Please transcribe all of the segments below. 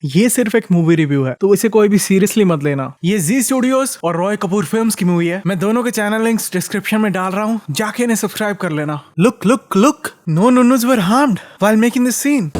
ये सिर्फ एक मूवी रिव्यू है, तो इसे कोई भी सीरियसली मत लेना। ये जी स्टूडियोज और रॉय कपूर फिल्म्स की मूवी है। मैं दोनों के चैनल लिंक्स डिस्क्रिप्शन में डाल रहा हूँ, जाके इन्हें सब्सक्राइब कर लेना। Look look look, no nunnus were harmed while making this scene.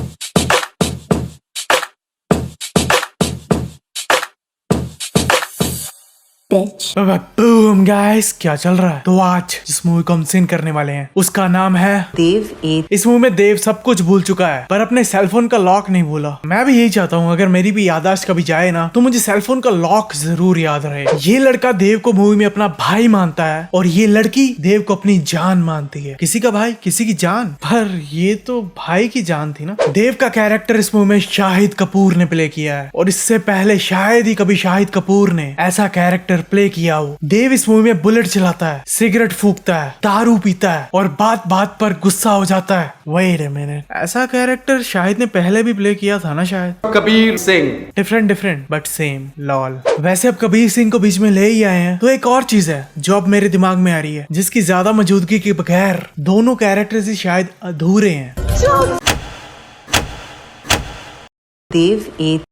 Boom guys, क्या चल रहा है? तो आज जिस मूवी को हम सीन करने वाले हैं उसका नाम है देव 8। इस मूवी में देव सब कुछ भूल चुका है, पर अपने सेलफोन का लॉक नहीं भूला। मैं भी यही चाहता हूँ, अगर मेरी भी याददाश्त कभी जाए ना तो मुझे सेलफोन का लॉक जरूर याद रहे। ये लड़का देव को मूवी में अपना भाई मानता है और ये लड़की देव को अपनी जान मानती है। किसी का भाई किसी की जान, पर ये तो भाई की जान थी ना। देव का कैरेक्टर इस मूवी में शाहिद कपूर ने प्ले किया है और इससे पहले शायद ही कभी शाहिद कपूर ने ऐसा कैरेक्टर प्ले किया हो। देव इस मूवी में बुलेट चलाता है, सिगरेट फूकता है, दारू पीता है और बात बात पर गुस्सा हो जाता है। वेट अ मिनट, ऐसा कैरेक्टर शाहिद ने पहले भी प्ले किया था ना शायद? Kabir Singh. Different but same. Lol. वैसे अब कबीर सिंह को बीच में ले ही आए हैं तो एक और चीज है जो अब मेरे दिमाग में आ रही है, जिसकी ज्यादा मौजूदगी के बगैर दोनों कैरेक्टर्स ही शायद अधूरे हैं। देव 8।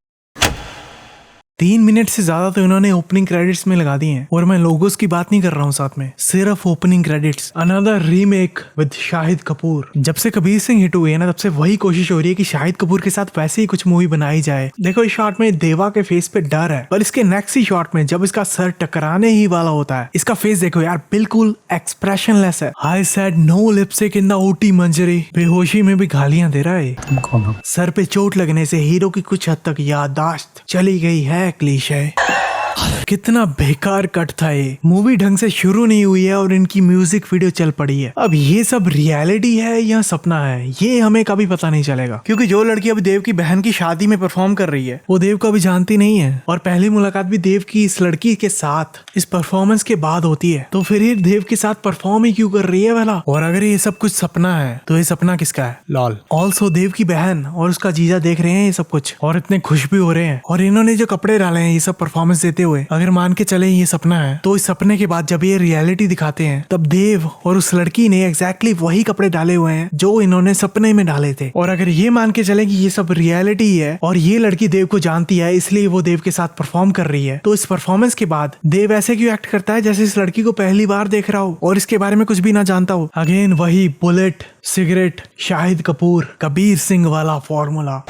3 मिनट से ज्यादा तो इन्होंने ओपनिंग क्रेडिट्स में लगा दिए हैं और मैं लोगोस की बात नहीं कर रहा हूँ साथ में, सिर्फ opening credits. Another remake with Shahid Kapoor. जब से कबीर सिंह हिट हुई है ना, तब से वही कोशिश हो रही है कि शाहिद कपूर के साथ वैसे ही कुछ मूवी बनाई जाए। देखो इस शॉट में देवा के फेस पे डर है, पर इसके नेक्स्ट ही शॉट में जब इसका सर टकराने ही वाला होता है, इसका फेस देखो यार, बिल्कुल एक्सप्रेशनलेस है। I said no lipstick in the OT Manjari. बेहोशी में भी गालियां दे रहा है। सर पे चोट लगने से हीरो की कुछ हद तक याददाश्त चली गई है। क्लीशे। कितना बेकार कट था ये। मूवी ढंग से शुरू नहीं हुई है और इनकी म्यूजिक वीडियो चल पड़ी है। अब ये सब रियलिटी है या सपना है, ये हमें कभी पता नहीं चलेगा, क्योंकि जो लड़की अभी देव की बहन की शादी में परफॉर्म कर रही है वो देव को अभी जानती नहीं है और पहली मुलाकात भी देव की इस लड़की के साथ इस परफॉर्मेंस के बाद होती है। तो फिर ये देव के साथ परफॉर्म ही क्यों कर रही है भला? और अगर ये सब कुछ सपना है तो ये सपना किसका है? लॉल। ऑल्सो देव की बहन और उसका जीजा देख रहे हैं ये सब कुछ और इतने खुश भी हो रहे हैं, और इन्होंने जो कपड़े डाले हैं ये सब परफॉर्मेंस देते हुए, अगर मान के चले ये सपना है, तो इस सपने के बाद जब ये रियलिटी दिखाते हैं तब देव और उस लड़की ने एग्जैक्टली वही कपड़े डाले हुए हैं जो इन्होंने सपने में डाले थे। और अगर ये मान के चले कि ये सब रियलिटी है और ये लड़की देव को जानती है इसलिए वो देव के साथ परफॉर्म कर रही है, तो इस परफॉर्मेंस के बाद देव ऐसे क्यों एक्ट करता है जैसे इस लड़की को पहली बार देख रहा हो और इसके बारे में कुछ भी ना जानता हो? अगेन वही बुलेट, सिगरेट, शाहिद कपूर, कबीर सिंह वाला फॉर्मूला।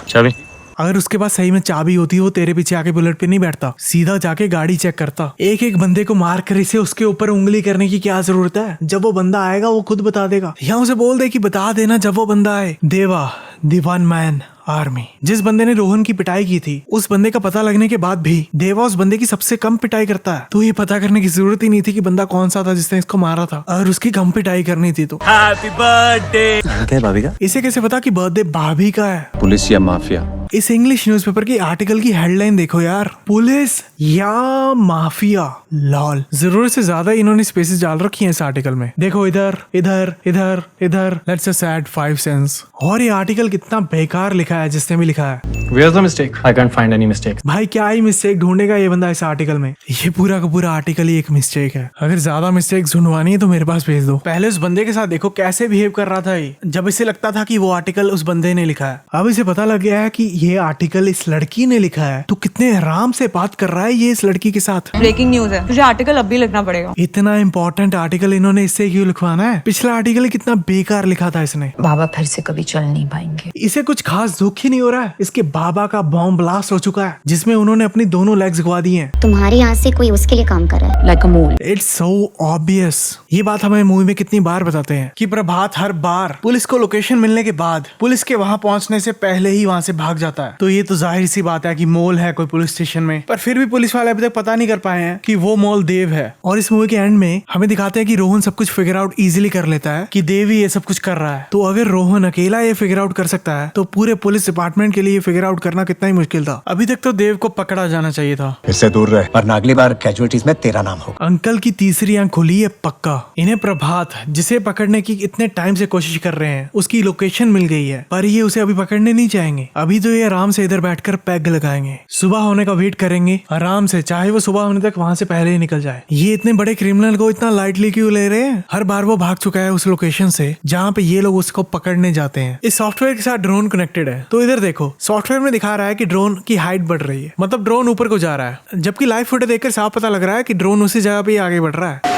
अगर उसके पास सही में चाबी होती वो तेरे पीछे आके बुलेट पे नहीं बैठता, सीधा जाके गाड़ी चेक करता। एक एक बंदे को मार कर इसे उसके ऊपर उंगली करने की क्या जरूरत है? जब वो बंदा आएगा वो खुद बता देगा, या उसे बोल दे कि बता देना जब वो बंदा आए। देवा द वन मैन आर्मी। जिस बंदे ने रोहन की पिटाई की थी उस बंदे का पता लगने के बाद भी देवा उस बंदे की सबसे कम पिटाई करता है। तो ये पता करने की जरूरत ही नहीं थी कि बंदा कौन सा था जिसने इसको मारा था, और उसकी कम पिटाई करनी थी तो हैप्पी बर्थडे भाभी का। इसे कैसे पता कि बर्थडे भाभी का है? पुलिस या माफिया? इस इंग्लिश न्यूज़पेपर की आर्टिकल की हेडलाइन देखो यार, पुलिस या माफिया। लॉल। जरूरत से ज्यादा इन्होंने स्पेसेस डाल रखी हैं इस आर्टिकल में। देखो इधर इधर इधर इधर, लेट्स जस्ट ऐड 5 सेंस। और ये आर्टिकल कितना बेकार लिखा है जिसने भी लिखा है। Where's the mistake? I can't find any mistakes. भाई क्या ही मिस्टेक ढूंढेगा ये बंदा इस आर्टिकल में? ये पूरा का पूरा आर्टिकल ही एक मिस्टेक है। अगर ज्यादा मिस्टेक ढूंढवानी है तो मेरे पास भेज दो। पहले उस बंदे के साथ देखो कैसे बिहेव कर रहा था ये, जब इसे लगता था कि वो आर्टिकल उस बंदे ने लिखा है। अब इसे पता लग गया है कि ये आर्टिकल इस लड़की ने लिखा है, तो कितने आराम से बात कर रहा है ये इस लड़की के साथ। ब्रेकिंग न्यूज है, तुझे आर्टिकल अब भी लिखना पड़ेगा। इतना इंपॉर्टेंट आर्टिकल इन्होंने इससे क्यों लिखवाना है? पिछला आर्टिकल कितना बेकार लिखा था इसने। बाबा फिर से कभी चल नहीं पाएंगे। इसे कुछ खास दुख ही नहीं हो रहा है। इसके बाबा का बॉम्ब ब्लास्ट हो चुका है जिसमें उन्होंने अपनी दोनों लेग्स गवा दी हैं। तुम्हारी यहाँ से कोई उसके लिए काम कर रहा है। Like a mole. It's so obvious. ये बात हमें मूवी में कितनी बार बताते हैं कि प्रभात हर बार पुलिस को लोकेशन मिलने के बाद पुलिस के वहां पहुंचने से पहले ही वहां से भाग जाता है। तो ये तो जाहिर सी बात है कि मोल है कोई पुलिस स्टेशन में, पर फिर भी पुलिस वाले अभी तक पता नहीं कर पाए हैं कि वो मोल देव है। और इस मूवी के एंड में हमें दिखाते हैं कि रोहन सब कुछ फिगर आउट इजीली कर लेता है कि देव ही ये सब कुछ कर रहा है। तो अगर रोहन अकेला ये फिगर आउट कर सकता है तो पूरे पुलिस डिपार्टमेंट के लिए फिगर आउट करना कितना ही मुश्किल था। अभी तक तो देव को पकड़ा जाना चाहिए था। इससे दूर रहे, वरना अगली बार कैजुअलिटीज में तेरा नाम हो। अंकल की तीसरी आंख खुली है पक्का। इन्हें प्रभात जिसे पकड़ने की इतने टाइम से कोशिश कर रहे हैं उसकी लोकेशन मिल गई है, पर ये उसे अभी पकड़ने नहीं जाएंगे। अभी तो ये आराम से इधर बैठकर पैग लगाएंगे, सुबह होने का वेट करेंगे आराम से, चाहे वो सुबह होने तक वहां से पहले ही निकल जाए। ये इतने बड़े क्रिमिनल को इतना लाइटली क्यों ले रहे हैं? हर बार वो भाग चुका है उस लोकेशन से जहाँ पे ये लोग उसको पकड़ने जाते हैं। इस सॉफ्टवेयर के साथ ड्रोन कनेक्टेड है तो इधर देखो, सॉफ्टवेयर में दिखा रहा है कि ड्रोन की हाइट बढ़ रही है, मतलब ड्रोन ऊपर को जा रहा है, जबकि लाइव फुटेज देखकर साफ पता लग रहा है कि ड्रोन उसी जगह पे ही आगे बढ़ रहा है।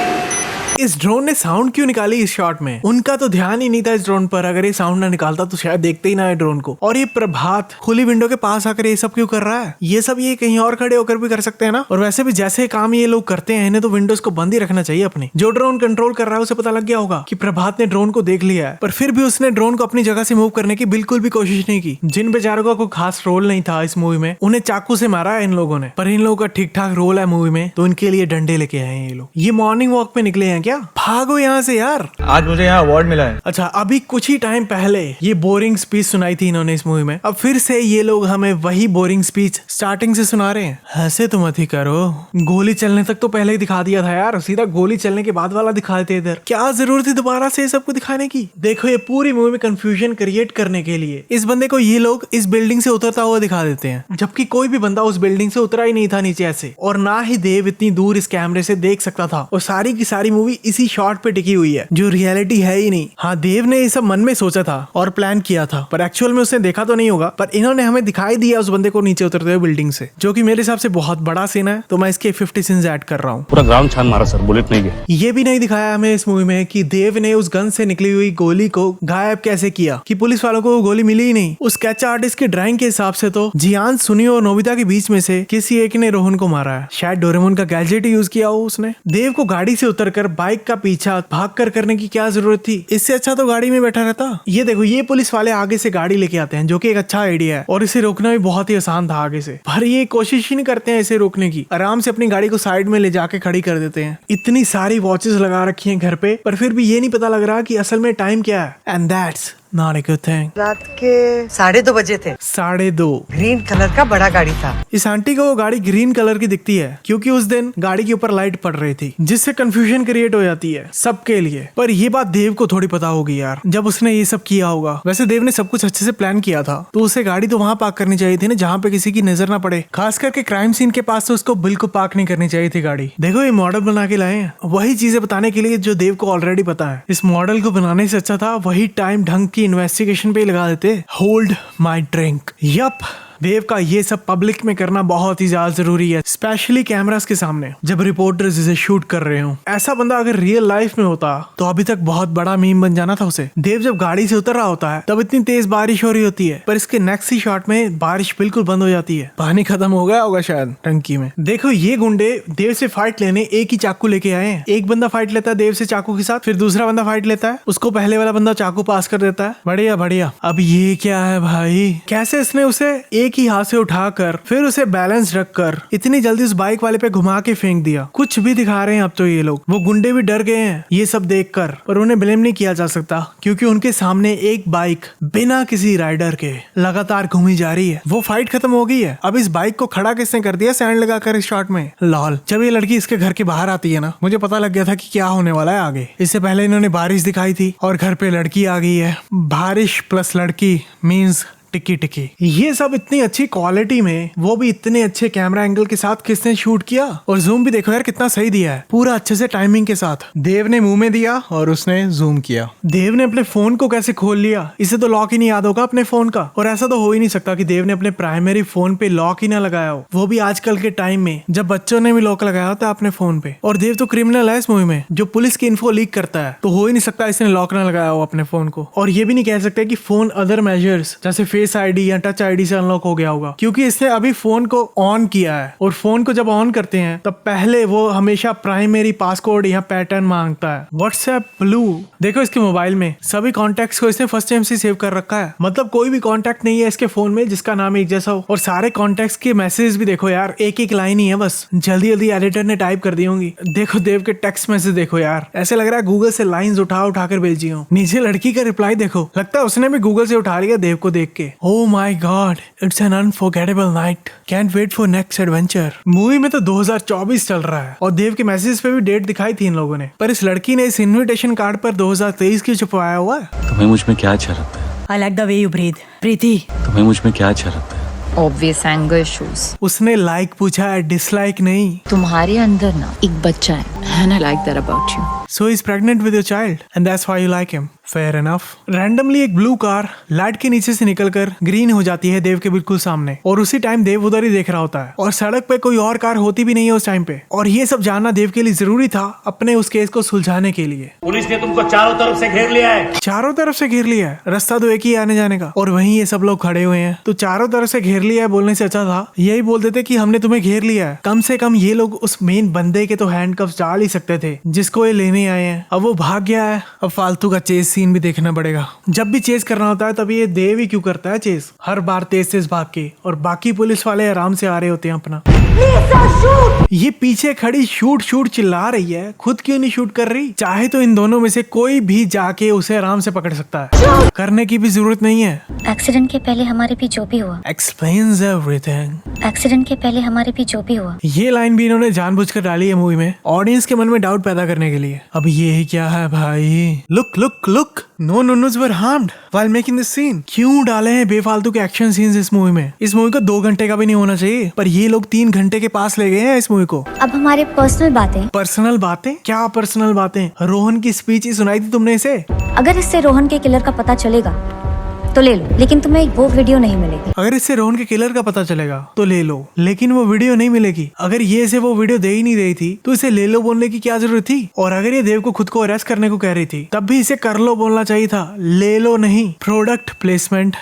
इस ड्रोन ने साउंड क्यों निकाली इस शॉट में? उनका तो ध्यान ही नहीं था इस ड्रोन पर। अगर ये साउंड ना निकालता तो शायद देखते ही ना है ड्रोन को। और ये प्रभात खुली विंडो के पास आकर ये सब क्यों कर रहा है? ये सब ये कहीं और खड़े होकर भी कर सकते हैं ना। और वैसे भी जैसे काम ये लोग करते हैं, इन्हें तो विंडोज को बंद ही रखना चाहिए अपनी। जो ड्रोन कंट्रोल कर रहा है उसे पता लग गया होगा कि प्रभात ने ड्रोन को देख लिया है, पर फिर भी उसने ड्रोन को अपनी जगह से मूव करने की बिल्कुल भी कोशिश नहीं की। जिन बेचारों का कोई खास रोल नहीं था इस मूवी में, उन्हें चाकू से मारा है इन लोगों ने, पर इन लोगों का ठीक ठाक रोल है मूवी में, तो इनके लिए डंडे लेके आए हैं ये लोग। ये मॉर्निंग वॉक पे निकले हैं क्या? भागो यहाँ से यार। आज मुझे यहाँ अवार्ड मिला है। अच्छा, अभी कुछ ही टाइम पहले ये बोरिंग स्पीच सुनाई थी इन्होंने इस मूवी में, अब फिर से ये लोग हमें वही बोरिंग स्पीच स्टार्टिंग से सुना रहे हैं। ऐसे तो मत ही करो, गोली चलने तक तो पहले ही दिखा दिया था यार, सीधा गोली चलने के बाद वाला दिखा देते इधर। क्या जरूरत थी दोबारा से सबको दिखाने की? देखो, ये पूरी मूवी में कंफ्यूजन क्रिएट करने के लिए इस बंदे को ये लोग इस बिल्डिंग से उतरता हुआ दिखा देते हैं, जबकि कोई भी बंदा उस बिल्डिंग से उतरा ही नहीं था नीचे ऐसे, और ना ही देव इतनी दूर इस कैमरे से देख सकता था। और सारी की सारी मूवी इसी शॉट पे टिकी हुई है, जो रियलिटी है ही नहीं। हाँ, देव ने ये सब मन में सोचा था और प्लान किया था, पर एक्चुअल में उसने देखा तो नहीं होगा, पर इन्होंने हमें दिखाई दिया उस बंदे को नीचे उतरते हुए बिल्डिंग से, जो कि मेरे हिसाब से बहुत बड़ा सीन है, तो मैं इसके 50 सीन्स ऐड कर रहा हूँ। पूरा ग्राउंड छान मारा सर, बुलेट नहीं गया। ये भी नहीं दिखाया हमें इस मूवी में कि देव ने उस गन से निकली हुई गोली को गायब कैसे किया, कि पुलिस वालों को वो गोली मिली ही नहीं। उस स्केच आर्टिस्ट की ड्राइंग के हिसाब से तो जियान, सुनियो और नोबिता के बीच में से किसी एक ने रोहन को मारा है। शायद डोरेमोन का गैजेट यूज किया हो उसने। देव को गाड़ी से उतरकर बाइक का पीछा भाग कर करने की क्या जरूरत थी? इससे अच्छा तो गाड़ी में बैठा रहता। ये देखो, ये पुलिस वाले आगे से गाड़ी लेके आते हैं, जो कि एक अच्छा आइडिया है, और इसे रोकना भी बहुत ही आसान था आगे से, पर ये कोशिश ही नहीं करते हैं इसे रोकने की। आराम से अपनी गाड़ी को साइड में ले जाके खड़ी कर देते हैं। इतनी सारी वॉचेस लगा रखी हैं घर पे, पर फिर भी ये नहीं पता लग रहा कि असल में टाइम क्या है। And that's not a good thing. रात के 2:30 बजे थे। 2:30। ग्रीन कलर का बड़ा गाड़ी था। इस आंटी को वो गाड़ी ग्रीन कलर की दिखती है क्योंकि उस दिन गाड़ी के ऊपर लाइट पड़ रही थी, जिससे कंफ्यूजन क्रिएट हो जाती है सबके लिए। पर ये बात देव को थोड़ी पता होगी यार, जब उसने ये सब किया होगा। वैसे देव ने सब कुछ अच्छे से प्लान किया था, तो उसे गाड़ी तो वहां पार्क करनी चाहिए थी ना, जहाँ पे किसी की नजर ना पड़े। खास करके क्राइम सीन के पास तो उसको बिल्कुल पार्क नहीं करनी चाहिए थी गाड़ी। देखो, ये मॉडल बना के लाए हैं वही चीजें बताने के लिए जो देव को ऑलरेडी पता है। इस मॉडल को बनाने से अच्छा था वही टाइम ढंग की इन्वेस्टिगेशन पे लगा देते। Hold my drink. यप, देव का ये सब पब्लिक में करना बहुत ही ज्यादा जरूरी है, स्पेशली कैमरास के सामने, जब रिपोर्टर्स इसे शूट कर रहे हो। ऐसा बंदा अगर रियल लाइफ में होता तो अभी तक बहुत बड़ा मीम बन जाना था उसे। देव जब गाड़ी से उतर रहा होता है तब इतनी तेज बारिश हो रही होती है, पर इसके नेक्स्ट ही शॉट में बारिश बिल्कुल बंद हो जाती है। पानी खत्म हो गया होगा शायद टंकी में। देखो, ये गुंडे देव से फाइट लेने एक ही चाकू लेके आए हैं। एक बंदा फाइट लेता है देव से चाकू के साथ, फिर दूसरा बंदा फाइट लेता है, उसको पहले वाला बंदा चाकू पास कर देता है। बढ़िया बढ़िया। अब ये क्या है भाई? कैसे इसने उसे एक ही हाथ से उठा कर फिर उसे बैलेंस रखकर इतनी जल्दी उस बाइक वाले पे घुमा के फेंक दिया। कुछ भी दिखा रहे हैं अब तो ये लोग। वो गुंडे भी डर गए हैं ये सब देखकर, पर उन्हें ब्लेम नहीं किया जा सकता क्योंकि उनके सामने एक बाइक बिना किसी राइडर के लगातार घूमी जा रही है। वो फाइट खत्म हो गई है। अब इस बाइक को खड़ा किसने कर दिया सैंड लगाकर इस शॉट में? लॉल। जब ये लड़की इसके घर के बाहर आती है ना, मुझे पता लग गया था कि क्या होने वाला है आगे। इससे पहले इन्होंने बारिश दिखाई थी और घर पे लड़की आ गई है। बारिश प्लस लड़की मीन्स टिक्की टिक्की। ये सब इतनी अच्छी क्वालिटी में, वो भी इतने अच्छे कैमरा एंगल के साथ किसने शूट किया? और जूम भी देखो यार कितना सही दिया है, पूरा अच्छे से टाइमिंग के साथ। देव ने मुंह में दिया और उसने जूम किया। देव ने अपने फोन को कैसे खोल लिया? इसे तो लॉक ही नहीं याद होगा अपने फोन का, और ऐसा तो हो ही नहीं सकता कि देव ने अपने प्राइमरी फोन पे लॉक ही ना लगाया हो, वो भी आजकल के टाइम में जब बच्चों ने भी लॉक लगाया होता है अपने फोन पे। और देव तो क्रिमिनल है इस मूवी में, जो पुलिस की इन्फो लीक करता है, तो हो ही नहीं सकता इसने लॉक ना लगाया हो अपने फोन को। और ये भी नहीं कह सकते कि फोन अदर मेजर्स जैसे फेस आईडी या टच आईडी से अनलॉक हो गया होगा, क्योंकि इसने अभी फोन को ऑन किया है, और फोन को जब ऑन करते हैं तब पहले वो हमेशा प्राइमरी पासकोड या पैटर्न मांगता है। WhatsApp blue. देखो, इसके मोबाइल में सभी कॉन्टेक्ट्स को इसने फर्स्ट टाइम से सेव कर रखा है, मतलब कोई भी कॉन्टेक्ट नहीं है इसके फोन में जिसका नाम एक जैसा हो। और सारे कॉन्टेक्ट्स के मैसेज भी देखो यार, एक एक लाइन ही है बस, जल्दी जल्दी एडिटर ने टाइप कर दी होंगी। देखो देव के टेक्स्ट मैसेज देखो यार, ऐसे लग रहा है गूगल से लाइंस उठा उठा कर भेजी हो। नीचे लड़की का रिप्लाई देखो, लगता है उसने भी गूगल से उठा लिया देव को देख के। Oh my god, it's an unforgettable night, can't wait for next adventure. Movie में तो 2024 चल रहा है और देव के मैसेज पे भी डेट दिखाई थी इन लोगों ने, पर इस लड़की ने इस इनविटेशन कार्ड पर 2023 क्यों छुपवाया हुआ है? तुम्हें मुझ में क्या अच्छा लगता है? I like the way you breathe. प्रीति। तुम्हें मुझ में क्या अच्छा लगता है? Obvious anger issues. उसने लाइक पूछा है, डिसलाइक नहीं। तुम्हारे अंदर ना एक बच्चा है, and I like that about you. So he's pregnant with your child and that's why you like him. Fair enough. Randomly एक ब्लू कार लाइट के नीचे से निकलकर ग्रीन हो जाती है देव के बिल्कुल सामने, और उसी टाइम देव उधर ही देख रहा होता है और सड़क पे कोई और कार होती भी नहीं है उस टाइम पे। और ये सब जानना देव के लिए जरूरी था अपने उस केस को सुलझाने के लिए। पुलिस ने तुमको चारों तरफ से घेर लिया है। चारों तरफ से घेर लिया है, रास्ता तो एक ही आने जाने का, और वहीं ये सब लोग खड़े हुए हैं। तो चारों तरफ से घेर लिया है बोलने से अच्छा था यही बोल देते कि हमने तुम्हें घेर लिया है। कम से कम ये लोग उस मेन बंदे के तो हैंडकफ्स डाल ही सकते थे जिसको ये लेने आए हैं। अब वो भाग गया है, अब फालतू का चेस सीन भी देखना पड़ेगा। जब भी चेस करना होता है तब ये देव ही क्यों करता है चेस, हर बार तेज तेज भाग के, और बाकी पुलिस वाले आराम से आ रहे होते हैं अपना। ये पीछे खड़ी शूट शूट चिल्ला रही है, खुद क्यों नहीं शूट कर रही? चाहे तो इन दोनों में से कोई भी जाके उसे आराम से पकड़ सकता है, करने की भी जरूरत नहीं है। एक्सीडेंट के पहले हमारे भी जो भी हुआ, एक्सप्लेन्स एवरीथिंग। एक्सीडेंट के पहले हमारे भी जो भी हुआ। ये लाइन भी इन्होंने जानबूझकर डाली है मूवी में, ऑडियंस के मन में डाउट पैदा करने के लिए। अब ये क्या है भाई? Look look look, no noses were harmed while making this scene. क्यों डाले हैं बेफालतू के एक्शन सीन्स इस मूवी में? इस मूवी को 2 घंटे का भी नहीं होना चाहिए, पर ये लोग 3 घंटे के पास ले गए हैं इस मूवी को। अब हमारे पर्सनल बातें। पर्सनल बातें? क्या पर्सनल बातें? रोहन की स्पीच ही सुनाई थी तुमने इसे? अगर इससे रोहन के किलर का पता चलेगा तो ले लो, लेकिन तुम्हें एक वो वीडियो नहीं मिलेगी। अगर इससे रोहन के किलर का पता चलेगा तो ले लो, लेकिन वो वीडियो नहीं मिलेगी। अगर ये इसे वो वीडियो दे ही नहीं रही थी तो इसे ले लो बोलने की क्या जरूरत थी? और अगर ये देव को खुद को अरेस्ट करने को कह रही थी तब भी इसे कर लो बोलना चाहिए था, ले लो नहीं। Product placement.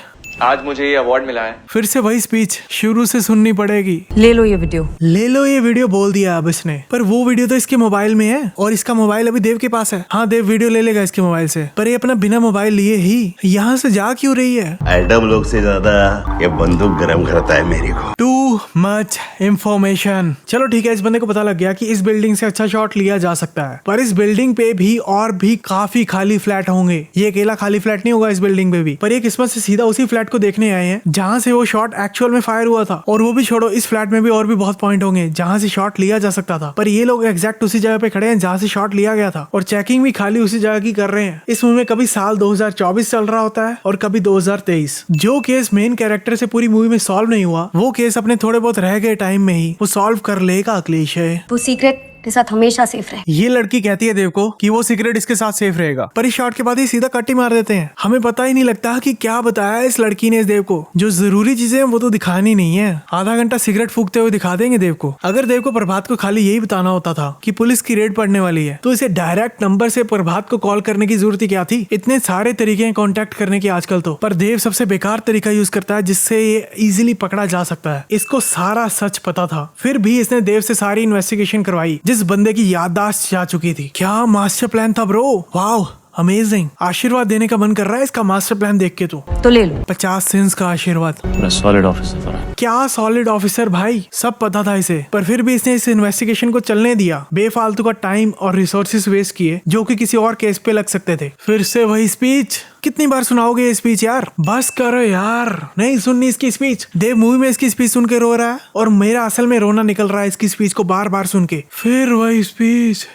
आज मुझे ये अवार्ड मिला है। फिर से वही स्पीच शुरू से सुननी पड़ेगी। ले लो ये वीडियो। ले लो ये वीडियो बोल दिया अब इसने, पर वो वीडियो तो इसके मोबाइल में है और इसका मोबाइल अभी देव के पास है। हाँ, देव वीडियो ले लेगा इसके मोबाइल से, पर ये अपना बिना मोबाइल लिए ही यहाँ से जा क्यों रही है? एडम लोग से ज्यादा ये बंदूक गरम करता है मेरे को। Too much information. चलो ठीक है, इस बंदे को पता लग गया कि इस बिल्डिंग से अच्छा शॉट लिया जा सकता है, पर इस बिल्डिंग पे भी और भी काफी खाली फ्लैट होंगे। ये अकेला खाली फ्लैट नहीं होगा इस बिल्डिंग पे भी, पर ये किस्मत से सीधा उसी फ्लैट को देखने आए हैं जहाँ से वो शॉट एक्चुअल में फायर हुआ था। और वो भी छोड़ो, इस फ्लैट में भी और भी बहुत पॉइंट होंगे जहाँ से शॉट लिया जा सकता था, पर ये लोग एग्जैक्ट उसी जगह पे खड़े हैं जहाँ से शॉट लिया गया था, और चेकिंग भी खाली उसी जगह की कर रहे हैं। इस मूवी में कभी साल 2024 चल रहा होता है और कभी 2023। जो केस मेन कैरेक्टर से पूरी मूवी में सॉल्व नहीं हुआ, वो केस अपने थोड़े बहुत रह गए टाइम में ही वो सॉल्व कर लेगा क्लीशे। वो सीक्रेट के साथ हमेशा सेफ रहे। ये लड़की कहती है देव को कि वो सिगरेट इसके साथ सेफ रहेगा, पर इस शॉट के बाद ही सीधा कट ही मार देते हैं। हमें पता ही नहीं लगता कि क्या बताया इस लड़की ने इस देव को। जो जरूरी चीजें वो तो दिखानी नहीं है, आधा घंटा सिगरेट फूकते हुए दिखा देंगे देव को। अगर देव को प्रभात को खाली यही बताना होता था कि पुलिस की रेड पड़ने वाली है, तो इसे डायरेक्ट नंबर से प्रभात को कॉल करने की जरूरत ही क्या थी? इतने सारे तरीके हैं कॉन्टेक्ट करने के आजकल तो, पर देव सबसे बेकार तरीका यूज करता है जिससे ये इजिली पकड़ा जा सकता है। इसको सारा सच पता था, फिर भी इसने देव से सारी इन्वेस्टिगेशन करवाई जिस बंदे की याददाश्त जा चुकी थी। क्या मास्टर प्लान था ब्रो, वाव अमेजिंग। आशीर्वाद देने का मन कर रहा है इसका मास्टर प्लान देख के तो ले लो 50 सेंस का आशीर्वाद। Solid officer. क्या सॉलिड ऑफिसर भाई, सब पता था इसे, पर फिर भी इसने इस इन्वेस्टिगेशन को चलने दिया, बेफालतू का टाइम और रिसोर्सेज वेस्ट किए जो कि किसी और केस पे लग सकते थे। फिर से वही स्पीच, कितनी बार सुनाओगे ये स्पीच यार? बस करो यार, नहीं सुननी इसकी स्पीच। देव मूवी में इसकी स्पीच सुन के रो रहा है और मेरा असल में रोना निकल रहा है इसकी स्पीच को बार बार सुन के। फिर वही स्पीच।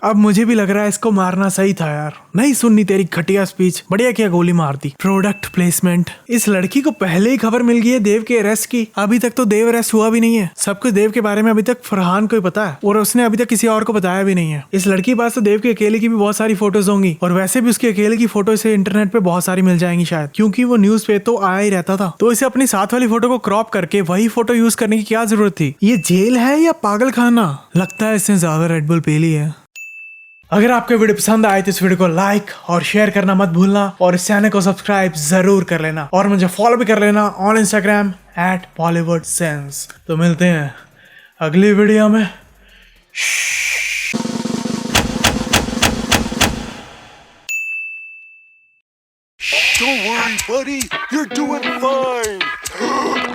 अब मुझे भी लग रहा है इसको मारना सही था यार, नहीं सुननी तेरी घटिया स्पीच, बढ़िया किया गोली मार दी। Product placement. इस लड़की को पहले ही खबर मिल गई है देव के अरेस्ट की, अभी तक तो देव अरेस्ट हुआ भी नहीं है। सबको देव के बारे में अभी तक फरहान को ही पता है और उसने अभी तक किसी और को बताया भी नहीं है। इस लड़की के पास तो देव के अकेले की भी बहुत सारी फोटोज होंगी, और वैसे भी उसके अकेले की फोटो से इंटरनेट पे बहुत सारी मिल जाएंगी शायद, क्योंकि वो न्यूज पे तो आया ही रहता था। तो इसे अपनी साथ वाली फोटो को क्रॉप करके वही फोटो यूज करने की क्या जरूरत थी? ये जेल है या पागल खाना? लगता है इसने ज्यादा रेड बुल पी ली है। अगर आपको वीडियो पसंद आए तो इस वीडियो को लाइक और शेयर करना मत भूलना, और इस चैनल को सब्सक्राइब जरूर कर लेना, और मुझे फॉलो भी कर लेना ऑन इंस्टाग्राम @BollywoodSense। तो मिलते हैं अगली वीडियो में। Don't worry, buddy. You're doing fine.